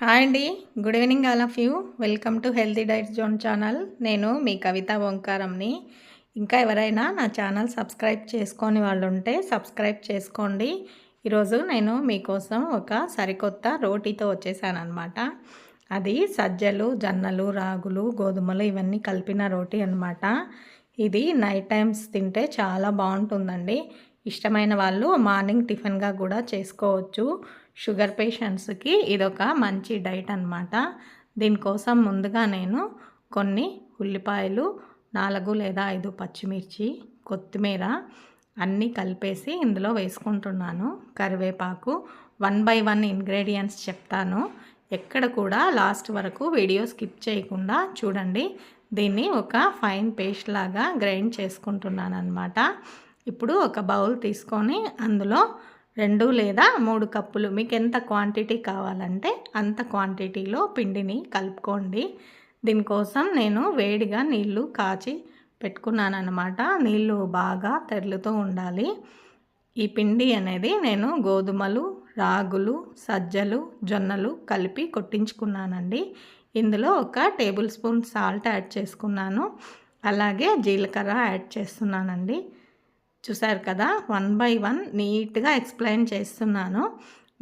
Hi అండి. Good evening all of you. Welcome to healthy diet zone channel. నేను మీ కవిత ఓంకారంని. ఇంకా ఎవరైనా నా ఛానల్ సబ్స్క్రైబ్ చేసుకొని వాళ్ళు ఉంటే సబ్స్క్రైబ్ చేసుకోండి. ఈరోజు నేను మీకోసం ఒక సరికొత్త రోటీతో వచ్చేసానమాట. అది సజ్జలు, జొన్నలు, రాగులు, గోధుమలు ఇవన్నీ కలిపిన రోటీ అనమాట. ఇది నైట్ టైమ్స్ తింటే చాలా బాగుంటుందండి. ఇష్టమైన వాళ్ళు మార్నింగ్ టిఫిన్గా కూడా చేసుకోవచ్చు. షుగర్ పేషెంట్స్కి ఇదొక మంచి డైట్ అనమాట. దీనికోసం ముందుగా నేను కొన్ని ఉల్లిపాయలు, 4 లేదా 5 పచ్చిమిర్చి, కొత్తిమీర అన్నీ కలిపేసి ఇందులో వేసుకుంటున్నాను. కరివేపాకు 1 బై 1 ఇంగ్రీడియంట్స్ చెప్తాను. ఎక్కడ కూడా లాస్ట్ వరకు వీడియో స్కిప్ చేయకుండా చూడండి. దీన్ని ఒక ఫైన్ పేస్ట్ లాగా గ్రైండ్ చేసుకుంటున్నాను అనమాట. ఇప్పుడు ఒక బౌల్ తీసుకొని అందులో 2 లేదా 3 కప్పులు మీకు ఎంత క్వాంటిటీ కావాలంటే అంత క్వాంటిటీలో పిండిని కలుపుకోండి. దీనికోసం నేను వేడిగా నీళ్లు కాచి పెట్టుకున్నాను అనమాట. నీళ్లు బాగా తెరులుతూ ఉండాలి. ఈ పిండి అనేది నేను గోధుమలు, రాగులు, సజ్జలు, జొన్నలు కలిపి కొట్టించుకున్నానండి. ఇందులో ఒక టేబుల్ స్పూన్ సాల్ట్ యాడ్ చేసుకున్నాను. అలాగే జీలకర్ర యాడ్ చేస్తున్నానండి. చూసారు కదా, 1 బై 1 నీట్గా ఎక్స్ప్లెయిన్ చేస్తున్నాను.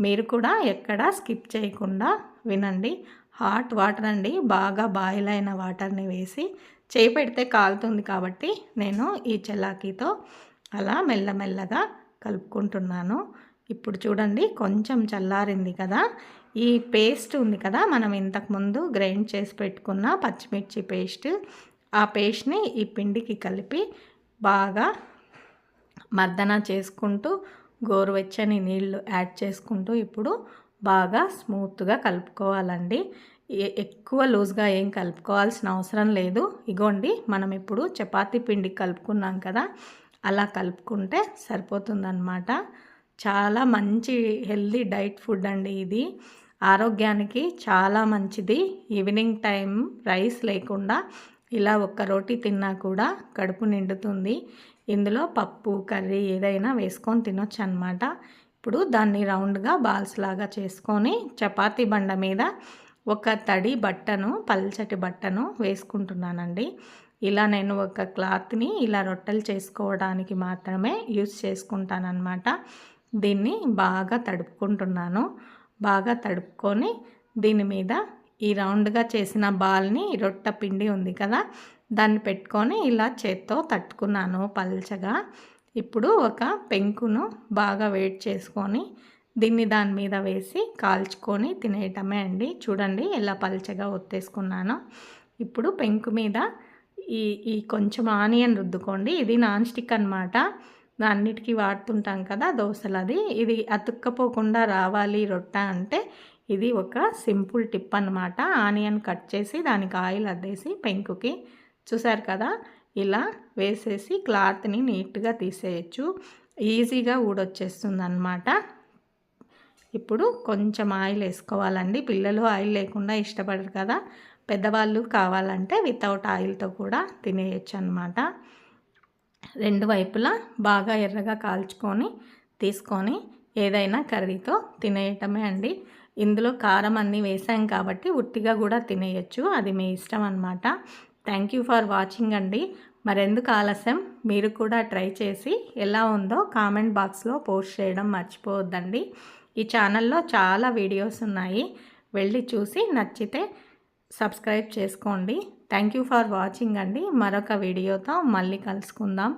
మీరు కూడా ఎక్కడా స్కిప్ చేయకుండా వినండి. హాట్ వాటర్ అండి, బాగా బాయిల్ అయిన వాటర్ని వేసి చేయి పెడితే కాలుతుంది కాబట్టి నేను ఈ చలాకీతో అలా మెల్లమెల్లగా కలుపుకుంటున్నాను. ఇప్పుడు చూడండి, కొంచెం చల్లారింది కదా. ఈ పేస్ట్ ఉంది కదా, మనం ఇంతకుముందు గ్రైండ్ చేసి పెట్టుకున్న పచ్చిమిర్చి పేస్ట్, ఆ పేస్ట్ని ఈ పిండికి కలిపి బాగా మర్దన చేసుకుంటూ గోరువెచ్చని నీళ్లు యాడ్ చేసుకుంటూ ఇప్పుడు బాగా స్మూత్గా కలుపుకోవాలండి. ఎక్కువ లూజ్గా ఏం కలుపుకోవాల్సిన అవసరం లేదు. ఇగోండి, మనం ఇప్పుడు చపాతీ పిండి కలుపుకున్నాం కదా, అలా కలుపుకుంటే సరిపోతుందన్నమాట. చాలా మంచి హెల్దీ డైట్ ఫుడ్ అండి ఇది. ఆరోగ్యానికి చాలా మంచిది. ఈవినింగ్ టైం రైస్ లేకుండా ఇలా ఒక్క రోటీ తిన్నా కూడా కడుపు నిండుతుంది. ఇందులో పప్పు, కర్రీ ఏదైనా వేసుకొని తినొచ్చు అనమాట. ఇప్పుడు దాన్ని రౌండ్గా బాల్స్ లాగా చేసుకొని చపాతీ బండ మీద ఒక తడి బట్టను, పల్చటి బట్టను వేసుకుంటున్నానండి. ఇలా నేను ఒక క్లాత్ని ఇలా రొట్టెలు చేసుకోవడానికి మాత్రమే యూజ్ చేసుకుంటానన్నమాట. దీన్ని బాగా తడుపుకుంటున్నాను. బాగా తడుపుకొని దీని మీద ఈ రౌండ్గా చేసిన బాల్ని, రొట్టె పిండి ఉంది కదా, దాన్ని పెట్టుకొని ఇలా చేత్తో తట్టుకున్నాను పల్చగా. ఇప్పుడు ఒక పెంకును బాగా వేడి చేసుకొని దీన్ని దాని మీద వేసి కాల్చుకొని తినేయటమే అండి. చూడండి ఎలా పల్చగా ఒత్తేసుకున్నానో. ఇప్పుడు పెంకు మీద ఈ ఈ కొంచెం ఆనియన్ రుద్దుకోండి. ఇది నాన్ స్టిక్ అనమాట. అన్నిటికీ వాడుతుంటాం కదా దోశలది. ఇది అతుక్కపోకుండా రావాలి రొట్టె అంటే ఇది ఒక సింపుల్ టిప్ అనమాట. ఆనియన్ కట్ చేసి దానికి ఆయిల్ అద్దేసి పెంకుకి, చూసారు కదా, ఇలా వేసేసి క్లాత్ని నీట్గా తీసేయచ్చు. ఈజీగా ఊడొచ్చేస్తుంది అన్నమాట. ఇప్పుడు కొంచెం ఆయిల్ వేసుకోవాలండి. పిల్లలు ఆయిల్ లేకుండా ఇష్టపడరు కదా, పెద్దవాళ్ళు కావాలంటే వితౌట్ ఆయిల్తో కూడా తినేయచ్చు అన్నమాట. 2 వైపులా బాగా ఎర్రగా కాల్చుకొని తీసుకొని ఏదైనా కర్రీతో తినేయటమే అండి. ఇందులో కారం అన్నీ వేసాం కాబట్టి ఉట్టిగా కూడా తినేయచ్చు. అది మీ ఇష్టం అన్నమాట. థ్యాంక్ యూ ఫర్ వాచింగ్ అండి. మరెందుకు ఆలస్యం, మీరు కూడా ట్రై చేసి ఎలా ఉందో కామెంట్ బాక్స్లో పోస్ట్ చేయడం మర్చిపోవద్దండి. ఈ ఛానల్లో చాలా వీడియోస్ ఉన్నాయి, వెళ్ళి చూసి నచ్చితే సబ్స్క్రైబ్ చేసుకోండి. థ్యాంక్ యూ ఫర్ వాచింగ్ అండి. మరొక వీడియోతో మళ్ళీ కలుసుకుందాం.